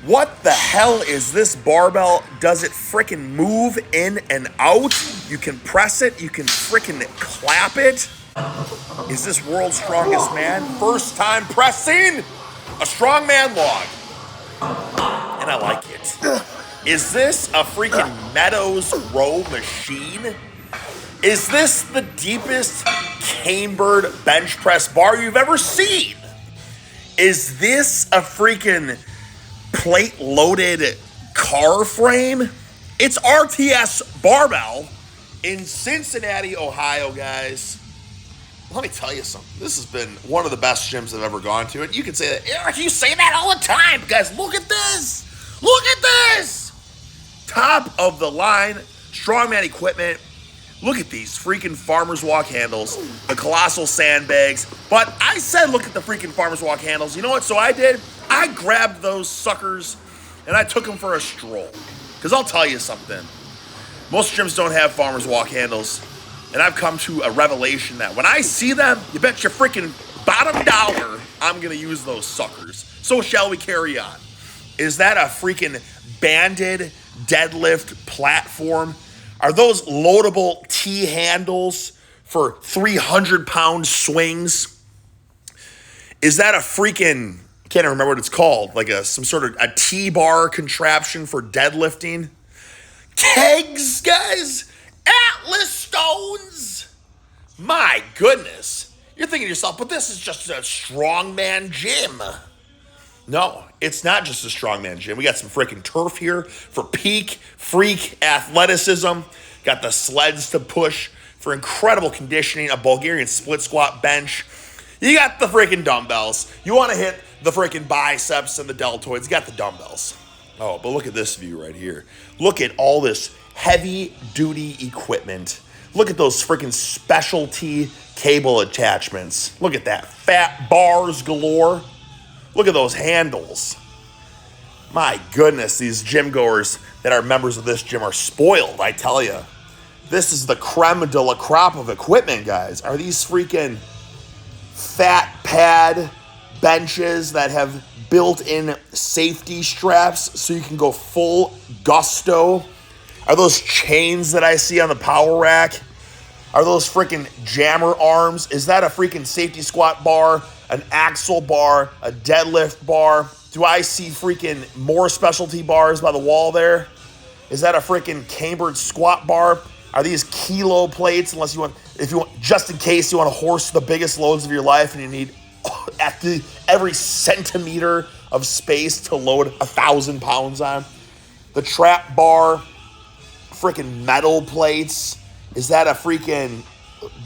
What the hell is this barbell? Does it frickin' move in and out? You can press it, you can frickin' clap it. Is this world's strongest man? First time pressing a strongman log. And I like it. Is this a freaking Meadows row machine? Is this the deepest cambered bench press bar you've ever seen? Is this a freaking plate-loaded car frame? It's RTS Barbell in Cincinnati, Ohio, guys. Let me tell you something. This has been one of the best gyms I've ever gone to. And you can say that, Eric, you say that all the time. Guys, look at this. Look at this. Top of the line strongman equipment. Look at these freaking farmer's walk handles, the colossal sandbags. But I said look at the freaking farmer's walk handles. You know what? So I did. I grabbed those suckers and I took them for a stroll. Because I'll tell you something. Most gyms don't have farmer's walk handles. And I've come to a revelation that when I see them, you bet your freaking bottom dollar I'm going to use those suckers. So shall we carry on? Is that a freaking banded deadlift platform? Are those loadable T-handles for 300-pound swings? Is that a freaking, I can't remember what it's called, like some sort of a T-bar contraption for deadlifting? Kegs, guys? Atlas stones? My goodness. You're thinking to yourself, but this is just a strongman gym. No, it's not just a strongman gym. We got some freaking turf here for peak freak athleticism. Got the sleds to push for incredible conditioning, a Bulgarian split squat bench. You got the freaking dumbbells. You want to hit the freaking biceps and the deltoids. You got the dumbbells. Oh, but look at this view right here. Look at all this heavy duty equipment. Look at those freaking specialty cable attachments. Look at that. Fat bars galore. Look at those handles. My goodness, these gym goers that are members of this gym are spoiled, I tell you. This is the creme de la crop of equipment, guys. Are these freaking fat pad benches that have built-in safety straps so you can go full gusto? Are those chains that I see on the power rack? Are those freaking jammer arms? Is that a freaking safety squat bar, an axle bar, a deadlift bar? Do I see freaking more specialty bars by the wall there? Is that a freaking cambered squat bar? Are these kilo plates? If you want, just in case you want to horse the biggest loads of your life and you need every centimeter of space to load 1,000 pounds on. The trap bar, freaking metal plates. Is that a freaking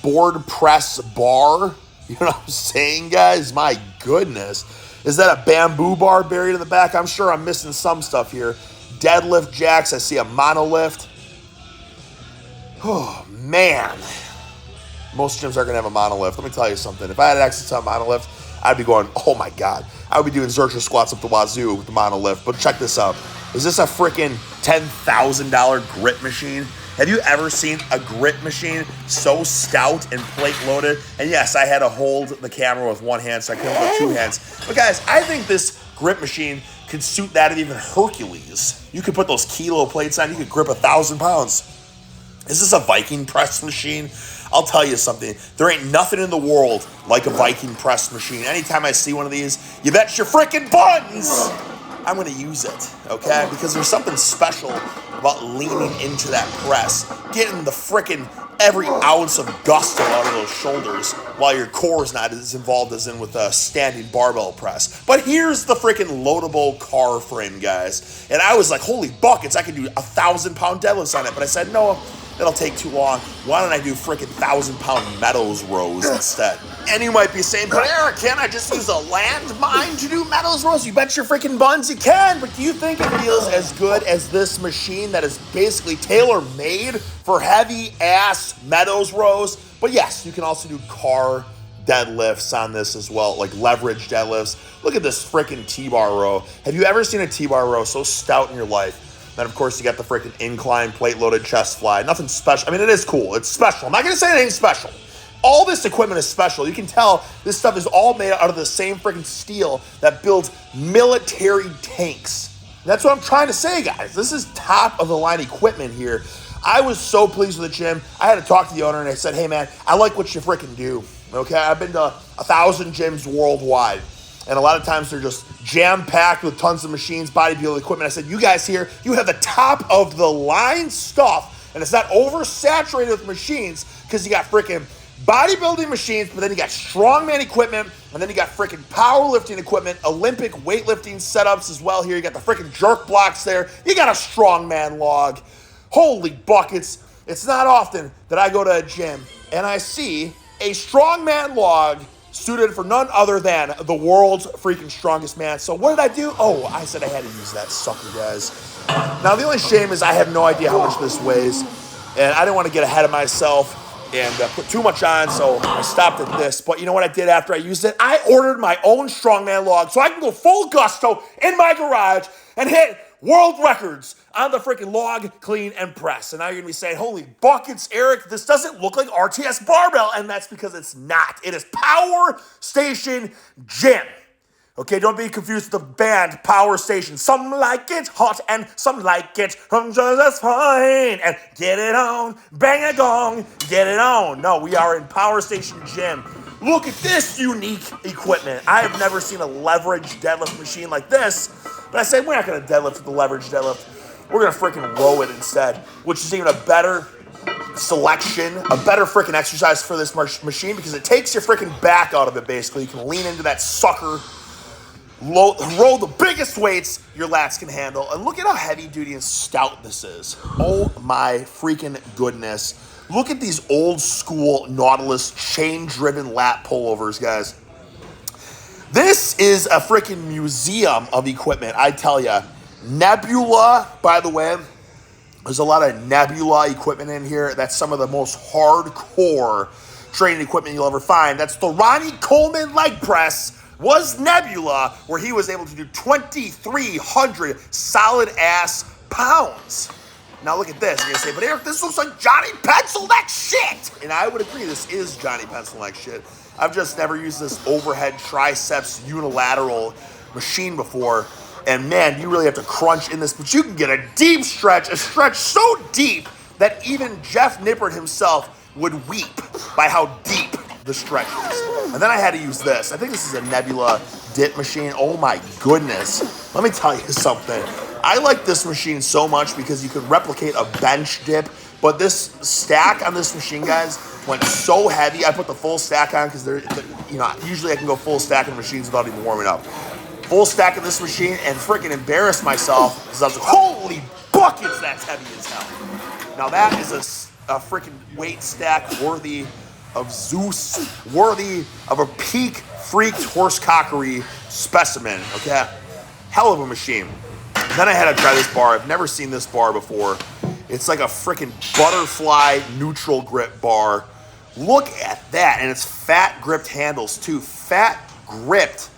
board press bar? You know what I'm saying, guys? My goodness. Is that a bamboo bar buried in the back? I'm sure I'm missing some stuff here. Deadlift jacks. I see a monolift. Oh, man. Most gyms are going to have a monolift. Let me tell you something. If I had access to a monolift, I'd be going, oh my God. I would be doing Zercher squats up the wazoo with the monolift. But check this out. Is this a freaking $10,000 grip machine? Have you ever seen a grip machine so stout and plate loaded? And yes, I had to hold the camera with one hand, so I couldn't with two hands. But guys, I think this grip machine could suit that of even Hercules. You could put those kilo plates on, you could grip 1,000 pounds. Is this a Viking press machine? I'll tell you something. There ain't nothing in the world like a Viking press machine. Anytime I see one of these, you bet your freaking buttons I'm going to use it, okay? Because there's something special about leaning into that press, getting the freaking every ounce of gusto out of those shoulders while your core is not as involved as in with a standing barbell press. But here's the freaking loadable car frame, guys. And I was like, holy buckets, I could do 1,000-pound deadlifts on it. But I said, no, that'll take too long. Why don't I do freaking 1,000-pound Meadows rows instead? And you might be saying, but Eric, can't I just use a landmine to do Meadows rows? You bet your freaking buns you can. But do you think it feels as good as this machine that is basically tailor-made for heavy-ass Meadows rows? But yes, you can also do car deadlifts on this as well, like leverage deadlifts. Look at this freaking T-bar row. Have you ever seen a T-bar row so stout in your life? Then, of course, you got the freaking incline plate-loaded chest fly. Nothing special. I mean, it is cool. It's special. I'm not going to say anything special. All this equipment is special. You can tell this stuff is all made out of the same freaking steel that builds military tanks. That's what I'm trying to say, guys. This is top of the line equipment here. I was so pleased with the gym. I had to talk to the owner and I said, hey man, I like what you freaking do. Okay, I've been to 1,000 gyms worldwide. And a lot of times they're just jam-packed with tons of machines, bodybuilding equipment. I said, you guys here, you have the top of the line stuff, and it's not oversaturated with machines because you got freaking bodybuilding machines, but then you got strongman equipment, and then you got freaking powerlifting equipment, Olympic weightlifting setups as well here. You got the freaking jerk blocks there. You got a strongman log. Holy buckets. It's not often that I go to a gym and I see a strongman log suited for none other than the world's freaking strongest man. So what did I do? Oh, I said I had to use that sucker, guys. Now, the only shame is I have no idea how much this weighs, and I didn't want to get ahead of myself and put too much on, so I stopped at this. But you know what I did after I used it? I ordered my own strongman log so I can go full gusto in my garage and hit world records on the freaking log, clean, and press. And now you're going to be saying, holy buckets, Eric, this doesn't look like RTS barbell. And that's because it's not. It is Power Station Gym. Okay, don't be confused with the band Power Station. Some like it hot and some like it just fine. And get it on, bang a gong, get it on. No, we are in Power Station Gym. Look at this unique equipment. I have never seen a leverage deadlift machine like this. But I said, we're not going to deadlift with the leverage deadlift. We're going to freaking row it instead, which is even a better selection, a better freaking exercise for this machine because it takes your freaking back out of it, basically. You can lean into that sucker, roll the biggest weights your lats can handle. And look at how heavy duty and stout this is. Oh my freaking goodness. Look at these old school Nautilus chain-driven lat pullovers, guys. This is a freaking museum of equipment, I tell you. Nebula, by the way, there's a lot of Nebula equipment in here. That's some of the most hardcore training equipment you'll ever find. That's the Ronnie Coleman leg press was Nebula, where he was able to do 2,300 solid ass pounds. Now look at this. You're going to say, but Eric, this looks like Johnny Pencil neck shit. And I would agree, this is Johnny Pencil neck shit. I've just never used this overhead triceps unilateral machine before. And man, you really have to crunch in this. But you can get a deep stretch, a stretch so deep that even Jeff Nippert himself would weep by how deep the stretch is. And then I had to use this. I think this is a Nebula dip machine. Oh my goodness. Let me tell you something. I like this machine so much because you can replicate a bench dip, but this stack on this machine, guys, went so heavy. I put the full stack on because usually I can go full stack on machines without even warming up. Full stack of this machine and freaking embarrassed myself because I was like, holy buckets, that's heavy as hell. Now that is a freaking weight stack worthy of Zeus, worthy of a peak freaked horsecockery specimen, okay? Hell of a machine. Then I had to try this bar. I've never seen this bar before. It's like a freaking butterfly neutral grip bar. Look at that. And it's fat gripped handles too. Fat gripped.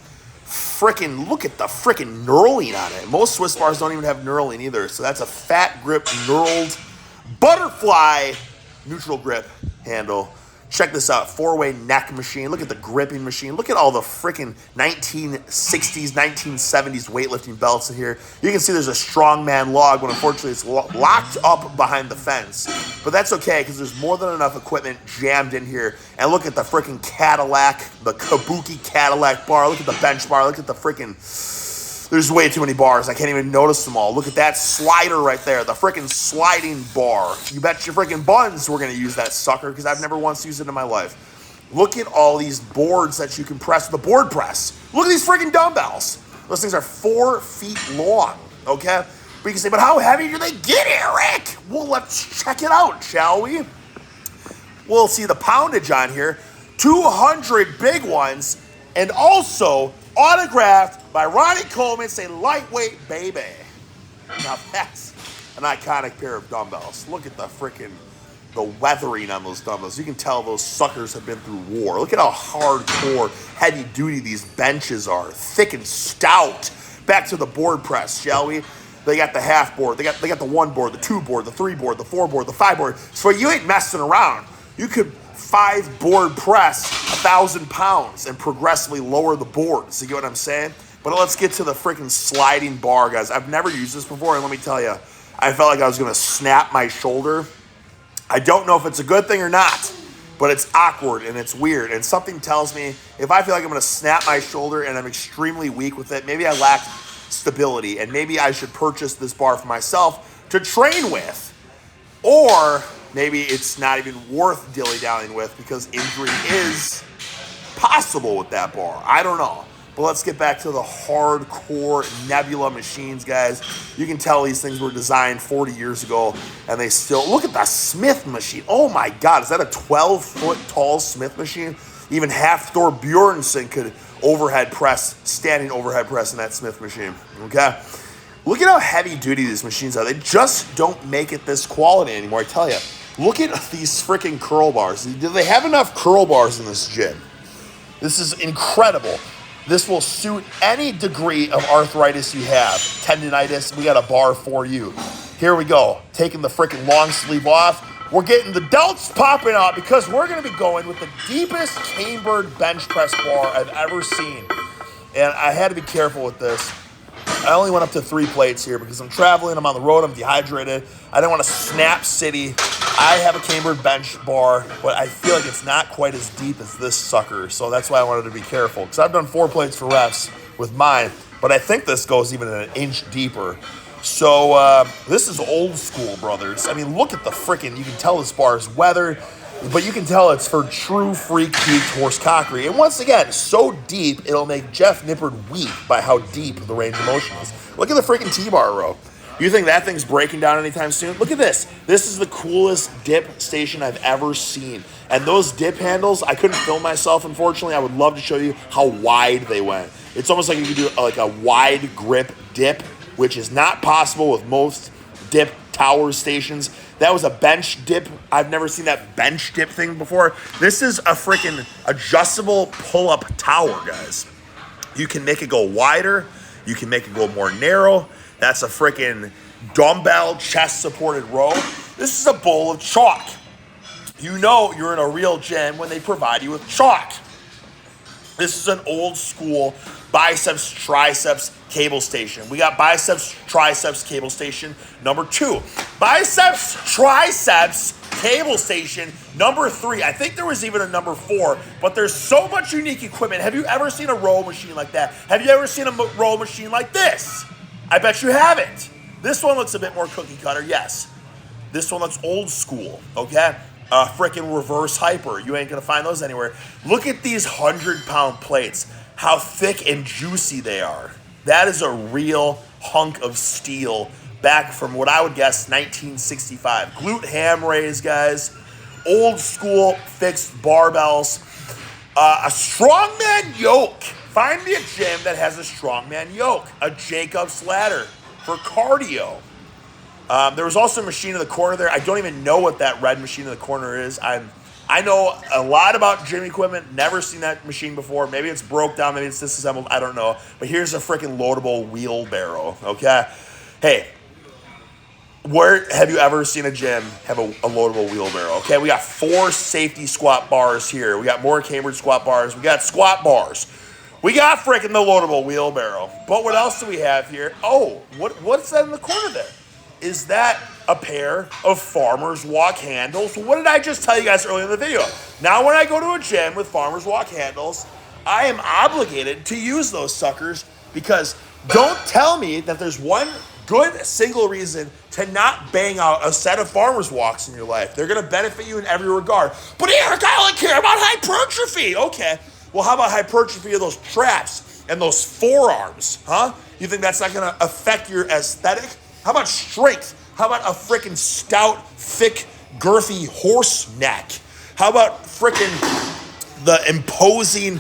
Freaking, look at the freaking knurling on it. Most Swiss bars don't even have knurling either. So that's a fat grip knurled butterfly neutral grip handle. Check this out, 4-way neck machine. Look at the gripping machine. Look at all the freaking 1960s, 1970s weightlifting belts in here. You can see there's a strongman log, but unfortunately it's locked up behind the fence. But that's okay, because there's more than enough equipment jammed in here. And look at the freaking Cadillac, the Kabuki Cadillac bar. Look at the bench bar. Look at the freaking... There's way too many bars. I can't even notice them all. Look at that slider right there. The freaking sliding bar. You bet your freaking buns we're going to use that sucker because I've never once used it in my life. Look at all these boards that you can press with a board press. Look at these freaking dumbbells. Those things are 4 feet long, okay? But you can say, but how heavy do they get, Eric? Well, let's check it out, shall we? We'll see the poundage on here. 200 big ones and also autographed by Ronnie Coleman, say lightweight baby. Now that's an iconic pair of dumbbells. Look at the weathering on those dumbbells. You can tell those suckers have been through war. Look at how hardcore, heavy duty these benches are. Thick and stout. Back to the board press, shall we? They got the half board. They got the 1 board, the 2 board, the 3 board, the 4 board, the 5 board. So you ain't messing around. You could 5 board press 1,000 pounds and progressively lower the boards. You get what I'm saying? But let's get to the freaking sliding bar, guys. I've never used this before, and let me tell you, I felt like I was going to snap my shoulder. I don't know if it's a good thing or not, but it's awkward and it's weird. And something tells me if I feel like I'm going to snap my shoulder and I'm extremely weak with it, maybe I lack stability, and maybe I should purchase this bar for myself to train with. Or maybe it's not even worth dilly-dallying with because injury is possible with that bar. I don't know. But let's get back to the hardcore Nebula machines, guys. You can tell these things were designed 40 years ago, and they still... Look at the Smith machine. Oh, my God. Is that a 12-foot tall Smith machine? Even Half-Thor Bjornsson could standing overhead press in that Smith machine, okay? Look at how heavy-duty these machines are. They just don't make it this quality anymore, I tell you. Look at these freaking curl bars. Do they have enough curl bars in this gym? This is incredible. This will suit any degree of arthritis you have. Tendinitis, we got a bar for you. Here we go. Taking the freaking long sleeve off. We're getting the delts popping out because we're going to be going with the deepest cambered bench press bar I've ever seen. And I had to be careful with this. I only went up to 3 plates here because I'm traveling, I'm on the road, I'm dehydrated. I didn't want to snap city. I have a cambered bench bar, but I feel like it's not quite as deep as this sucker. So that's why I wanted to be careful. Because I've done 4 plates for reps with mine, but I think this goes even an inch deeper. So this is old school, brothers. I mean, look at the freaking, you can tell this bar is weathered, but you can tell it's for true freak peaked horse cockery. And once again, so deep, it'll make Jeff Nippard weak by how deep the range of motion is. Look at the freaking T-bar row. You think that thing's breaking down anytime soon? Look at this. This is the coolest dip station I've ever seen. And those dip handles, I couldn't film myself, unfortunately. I would love to show you how wide they went. It's almost like you could do like a wide grip dip, which is not possible with most dip tower stations. That was a bench dip. I've never seen that bench dip thing before. This is a freaking adjustable pull-up tower, guys. You can make it go wider. You can make it go more narrow. That's a freaking dumbbell chest-supported row. This is a bowl of chalk. You know you're in a real gym when they provide you with chalk. This is an old school biceps, triceps cable station. We got biceps, triceps cable station number 2. Biceps, triceps cable station number 3. I think there was even a number 4, but there's so much unique equipment. Have you ever seen a row machine like that? Have you ever seen a row machine like this? I bet you haven't. This one looks a bit more cookie cutter, yes. This one looks old school, okay? Freaking reverse hyper. You ain't gonna find those anywhere. Look at these 100-pound plates. How thick and juicy they are. That is a real hunk of steel back from what I would guess 1965. Glute ham raise, guys. Old school fixed barbells. A strongman yoke. Find me a gym that has a strongman yoke. A Jacob's ladder for cardio. There was also a machine in the corner there. I don't even know what that red machine in the corner is. I know a lot about gym equipment. Never seen that machine before. Maybe it's broke down. Maybe it's disassembled. I don't know. But here's a freaking loadable wheelbarrow, okay? Hey, where have you ever seen a gym have a loadable wheelbarrow? Okay, we got 4 safety squat bars here. We got more cambered squat bars. We got squat bars. We got freaking the loadable wheelbarrow. But what else do we have here? Oh, what's that in the corner there? Is that a pair of Farmer's Walk handles? What did I just tell you guys earlier in the video? Now when I go to a gym with Farmer's Walk handles, I am obligated to use those suckers because don't tell me that there's one good single reason to not bang out a set of Farmer's Walks in your life. They're going to benefit you in every regard. But Eric, I only care about hypertrophy. Okay, well how about hypertrophy of those traps and those forearms, huh? You think that's not going to affect your aesthetic? How about strength? How about a freaking stout, thick, girthy horse neck? How about freaking the imposing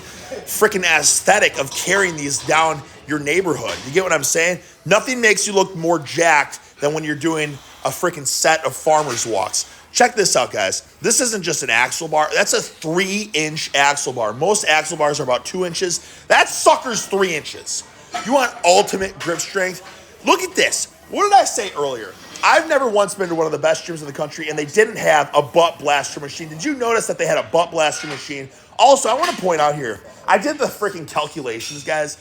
freaking aesthetic of carrying these down your neighborhood? You get what I'm saying? Nothing makes you look more jacked than when you're doing a freaking set of Farmer's Walks. Check this out, guys. This isn't just an axle bar. That's a 3-inch axle bar. Most axle bars are about 2 inches. That sucker's 3 inches. You want ultimate grip strength? Look at this. What did I say earlier? I've never once been to one of the best gyms in the country and they didn't have a butt blaster machine. Did you notice that they had a butt blaster machine? Also, I want to point out here, I did the freaking calculations, guys.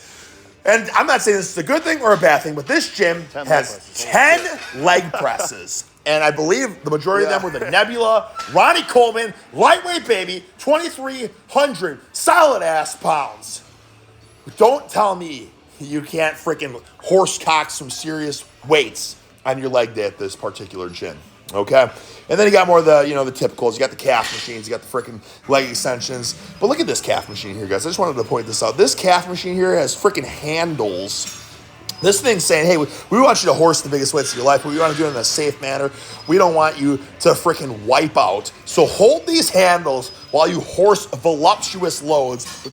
And I'm not saying this is a good thing or a bad thing, but this gym has 10 leg presses. And I believe the majority of them were the Nebula, Ronnie Coleman, lightweight baby, 2,300 solid ass pounds. Don't tell me you can't freaking horsecock some serious weights on your leg day at this particular gym. Okay? And then you got more of the, the typicals. You got the calf machines. You got the freaking leg extensions. But look at this calf machine here, guys. I just wanted to point this out. This calf machine here has freaking handles. This thing's saying, hey, we want you to horse the biggest weights of your life, but we want to do it in a safe manner. We don't want you to freaking wipe out. So hold these handles while you horse voluptuous loads.